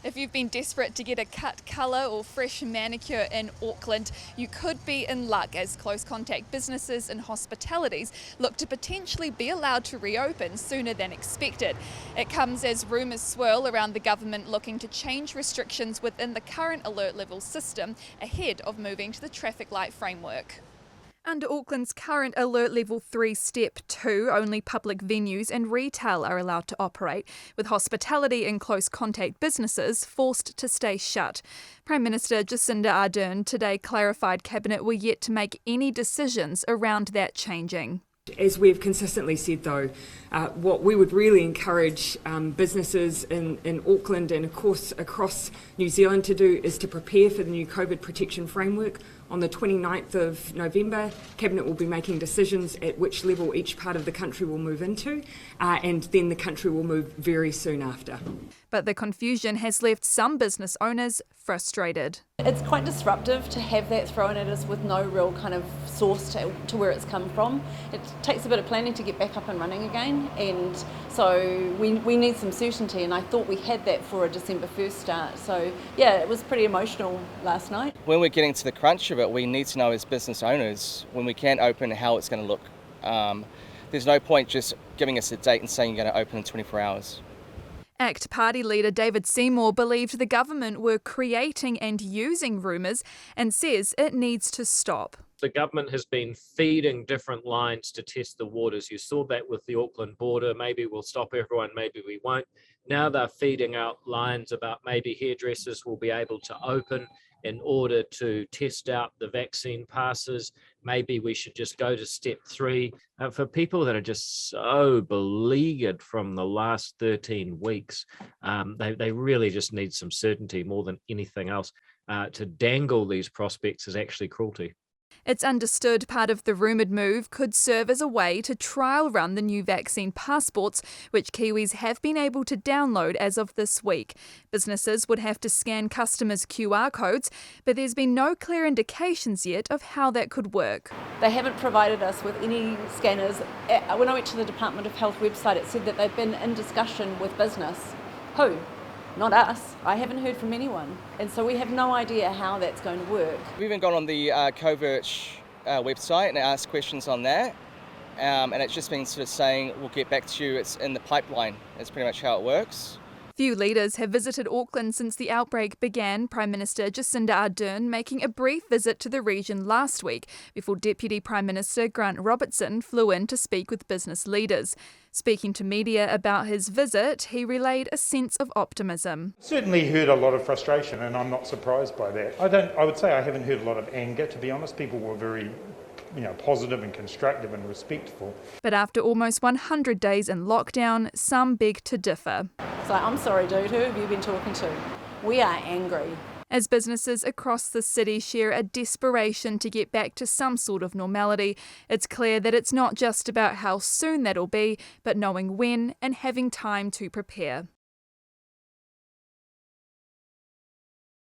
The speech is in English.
If you've been desperate to get a cut colour or fresh manicure in Auckland, you could be in luck as close contact businesses and hospitalities look to potentially be allowed to reopen sooner than expected. It comes as rumours swirl around the government looking to change restrictions within the current alert level system ahead of moving to the traffic light framework. Under Auckland's current Alert Level 3 Step 2, only public venues and retail are allowed to operate, with hospitality and close contact businesses forced to stay shut. Prime Minister Jacinda Ardern today clarified Cabinet were yet to make any decisions around that changing. As we've consistently said though, what we would really encourage businesses in Auckland and of course across New Zealand to do is to prepare for the new COVID protection framework. On the 29th of November, Cabinet will be making decisions at which level each part of the country will move into, and then the country will move very soon after. But the confusion has left some business owners frustrated. It's quite disruptive to have that thrown at us with no real kind of source to where it's come from. It takes a bit of planning to get back up and running again, and so we need some certainty, and I thought we had that for a December 1st start. So yeah, it was pretty emotional last night. When we're getting to the crunch of it, we need to know as business owners when we can open how it's going to look. There's no point just giving us a date and saying you're going to open in 24 hours. ACT Party leader David Seymour believed the government were creating and using rumours and says it needs to stop. The government has been feeding different lines to test the waters. You saw that with the Auckland border. Maybe we'll stop everyone, maybe we won't. Now they're feeding out lines about maybe hairdressers will be able to open in order to test out the vaccine passes. Maybe we should just go to step 3. For people that are just so beleaguered from the last 13 weeks, they really just need some certainty more than anything else. To dangle these prospects is actually cruelty. It's understood part of the rumoured move could serve as a way to trial run the new vaccine passports, which Kiwis have been able to download as of this week. Businesses would have to scan customers' QR codes, but there's been no clear indications yet of how that could work. They haven't provided us with any scanners. When I went to the Department of Health website, it said that they've been in discussion with business. Who? Not us. I haven't heard from anyone. And so we have no idea how that's going to work. We've even gone on the Govt website and asked questions on that. And it's just been sort of saying, we'll get back to you, it's in the pipeline. That's pretty much how it works. Few leaders have visited Auckland since the outbreak began, Prime Minister Jacinda Ardern making a brief visit to the region last week before Deputy Prime Minister Grant Robertson flew in to speak with business leaders. Speaking to media about his visit, he relayed a sense of optimism. Certainly heard a lot of frustration, and I'm not surprised by that. I would say I haven't heard a lot of anger, to be honest. People were very positive and constructive and respectful. But after almost 100 days in lockdown, some beg to differ. So I'm sorry, dude, who have you been talking to? We are angry. As businesses across the city share a desperation to get back to some sort of normality, it's clear that it's not just about how soon that'll be, but knowing when and having time to prepare.